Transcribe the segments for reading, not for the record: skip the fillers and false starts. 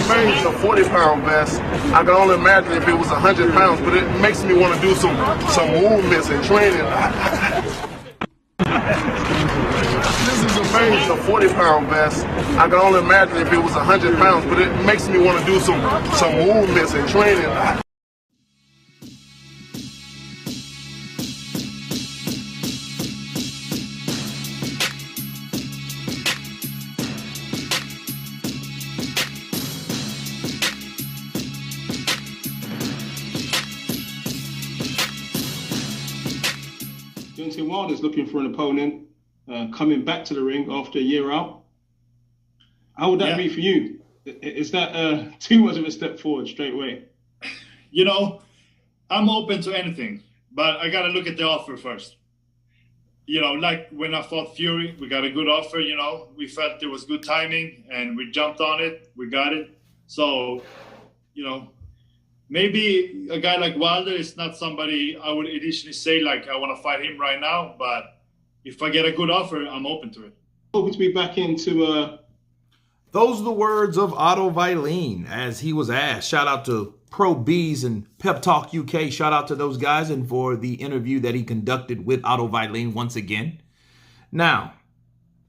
amazing, a 40-pound vest. I can only imagine if it was 100 pounds, but it makes me want to do some movements and training. This is amazing, a 40-pound vest. I can only imagine if it was 100 pounds, but it makes me want to do some movements and training. Deontay Wilder's looking for an opponent, coming back to the ring after a year out. How would that be for you? Is that too much of a step forward straight away? You know, I'm open to anything, but I got to look at the offer first. You know, like when I fought Fury, we got a good offer, you know. We felt there was good timing, and we jumped on it. We got it. So, you know, maybe a guy like Wilder is not somebody I would initially say, like, I want to fight him right now. But if I get a good offer, I'm open to it. Hoping to be back into... Those are the words of Otto Wallin as he was asked. Shout out to Pro Bees and Pep Talk UK. Shout out to those guys and for the interview that he conducted with Otto Wallin once again. Now,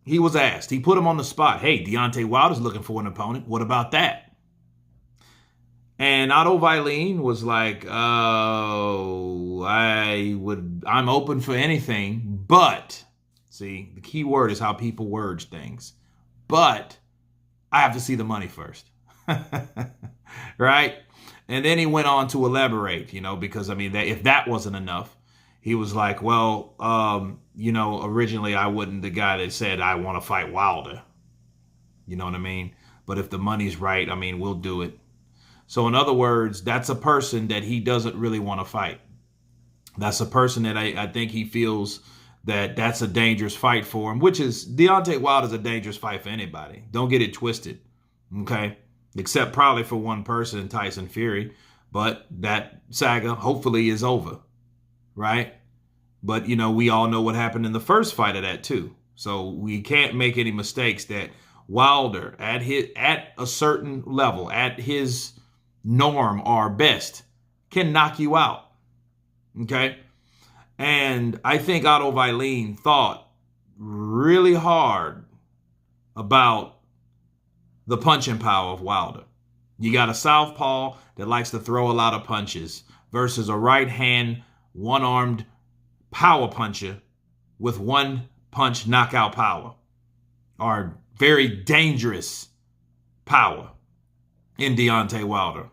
he was asked. He put him on the spot. Hey, Deontay Wilder's looking for an opponent. What about that? And Otto Wallin was like, oh, I'm open for anything, but, see, the key word is how people word things, but I have to see the money first, right? And then he went on to elaborate, you know, because, I mean, if that wasn't enough, he was like, well, you know, originally I wasn't the guy that said I want to fight Wilder, you know what I mean? But if the money's right, I mean, we'll do it. So in other words, that's a person that he doesn't really want to fight. That's a person that I think he feels that that's a dangerous fight for him, which is Deontay Wilder's a dangerous fight for anybody. Don't get it twisted, okay? Except probably for one person, Tyson Fury. But that saga hopefully is over, right? But, you know, we all know what happened in the first fight of that too. So we can't make any mistakes that Wilder at a certain level, at his norm or best, can knock you out, okay? And I think Otto Wallin thought really hard about the punching power of Wilder. You got a southpaw that likes to throw a lot of punches versus a right-hand, one-armed power puncher with one-punch knockout power, or very dangerous power in Deontay Wilder.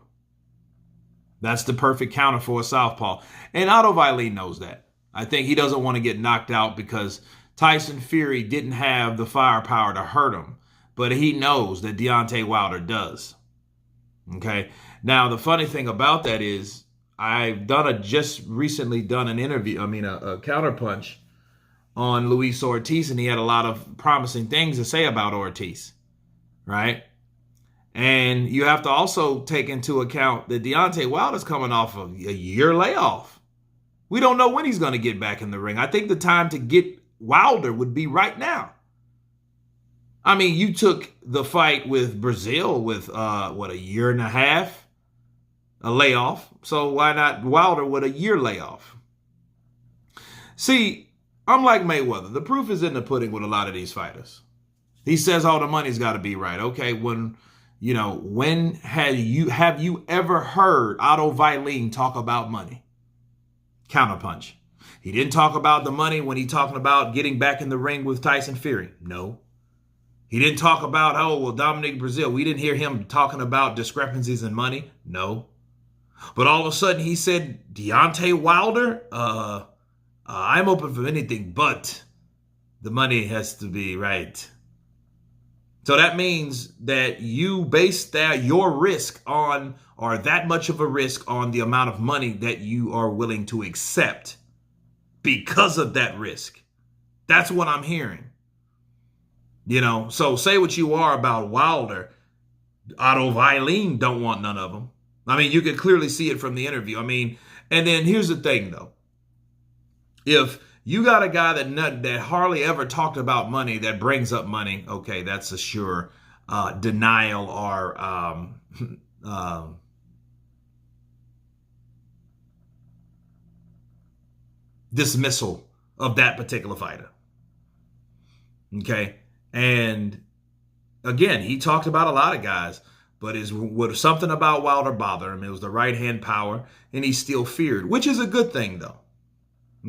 That's the perfect counter for a southpaw. And Otto Wallin knows that. I think he doesn't want to get knocked out because Tyson Fury didn't have the firepower to hurt him. But he knows that Deontay Wilder does. Okay? Now, the funny thing about that is I've just recently done an interview, a counterpunch on Luis Ortiz, and he had a lot of promising things to say about Ortiz, right? And you have to also take into account that Deontay Wilder's coming off of a year layoff. We don't know when he's going to get back in the ring. I think the time to get Wilder would be right now. I mean, you took the fight with Brazil with, a year and a half, a layoff. So why not Wilder with a year layoff? See, I'm like Mayweather. The proof is in the pudding with a lot of these fighters. He says, oh, the money's got to be right. Okay, when have you ever heard Otto Wallin talk about money? Counterpunch. He didn't talk about the money when he talking about getting back in the ring with Tyson Fury. No. He didn't talk about, Dominic Brazil. We didn't hear him talking about discrepancies in money. No. But all of a sudden he said, Deontay Wilder, I'm open for anything, but the money has to be right. So that means that you base your risk on, or that much of a risk on the amount of money that you are willing to accept because of that risk. That's what I'm hearing. You know, so say what you are about Wilder. Otto Wallin don't want none of them. I mean, you can clearly see it from the interview. I mean, and then here's the thing, though. If you got a guy that hardly ever talked about money that brings up money, okay, that's a sure denial or dismissal of that particular fighter. Okay. And again, he talked about a lot of guys, but was something about Wilder bothered him. It was the right hand power, and he still feared, which is a good thing, though.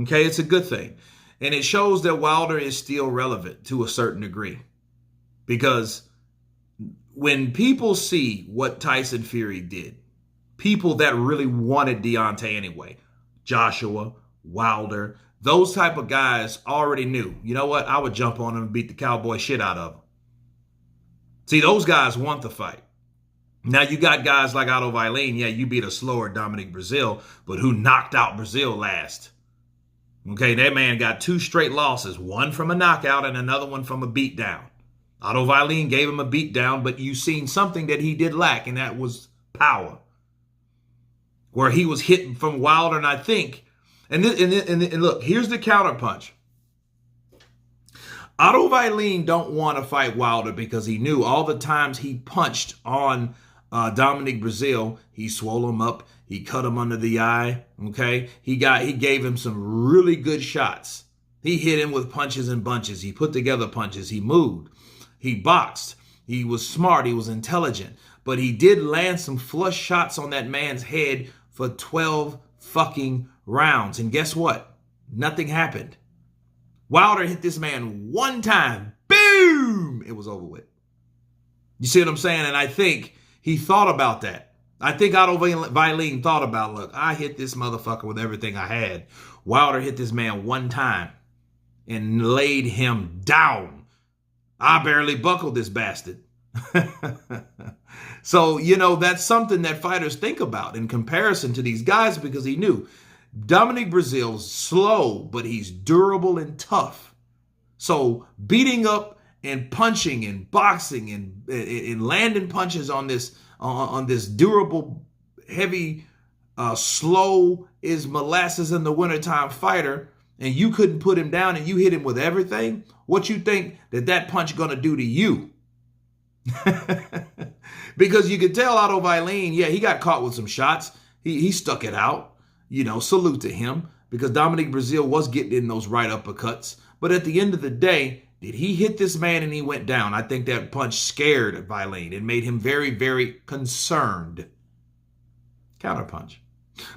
Okay, it's a good thing. And it shows that Wilder is still relevant to a certain degree. Because when people see what Tyson Fury did, people that really wanted Deontay anyway, Joshua, Wilder, those type of guys already knew, you know what, I would jump on him and beat the cowboy shit out of him. See, those guys want the fight. Now you got guys like Otto Wallin. Yeah, you beat a slower Dominic Brazil, but who knocked out Brazil last? Okay, that man got 2 straight losses, one from a knockout and another one from a beatdown. Otto Wallin gave him a beatdown, but you seen something that he did lack, and that was power. Where he was hit from Wilder, and I think, and look, here's the counterpunch. Otto Wallin don't want to fight Wilder because he knew all the times he punched on Dominic Brazil, he swole him up, he cut him under the eye, okay? He gave him some really good shots. He hit him with punches and bunches. He put together punches. He moved. He boxed. He was smart. He was intelligent. But he did land some flush shots on that man's head for 12 fucking rounds. And guess what? Nothing happened. Wilder hit this man one time. Boom! It was over with. You see what I'm saying? And I think he thought about that. I think Otto Wallin thought about, look, I hit this motherfucker with everything I had. Wilder hit this man one time and laid him down. I barely buckled this bastard. So, you know, that's something that fighters think about in comparison to these guys, because he knew Dominic Brazil's slow, but he's durable and tough. So beating up and punching and boxing and landing punches on this durable, heavy, slow is molasses in the wintertime fighter, and you couldn't put him down and you hit him with everything, what you think that punch gonna do to you? Because you could tell Otto Wallin, yeah, he got caught with some shots. He stuck it out. You know, salute to him, because Dominic Brazil was getting in those right uppercuts. But at the end of the day, did he hit this man and he went down? I think that punch scared Wallin. It made him very, very concerned. Counterpunch.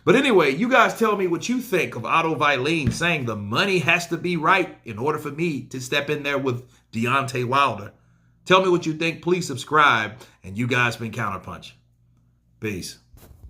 But anyway, you guys tell me what you think of Otto Wallin saying the money has to be right in order for me to step in there with Deontay Wilder. Tell me what you think. Please subscribe. And you guys been Counterpunch. Peace.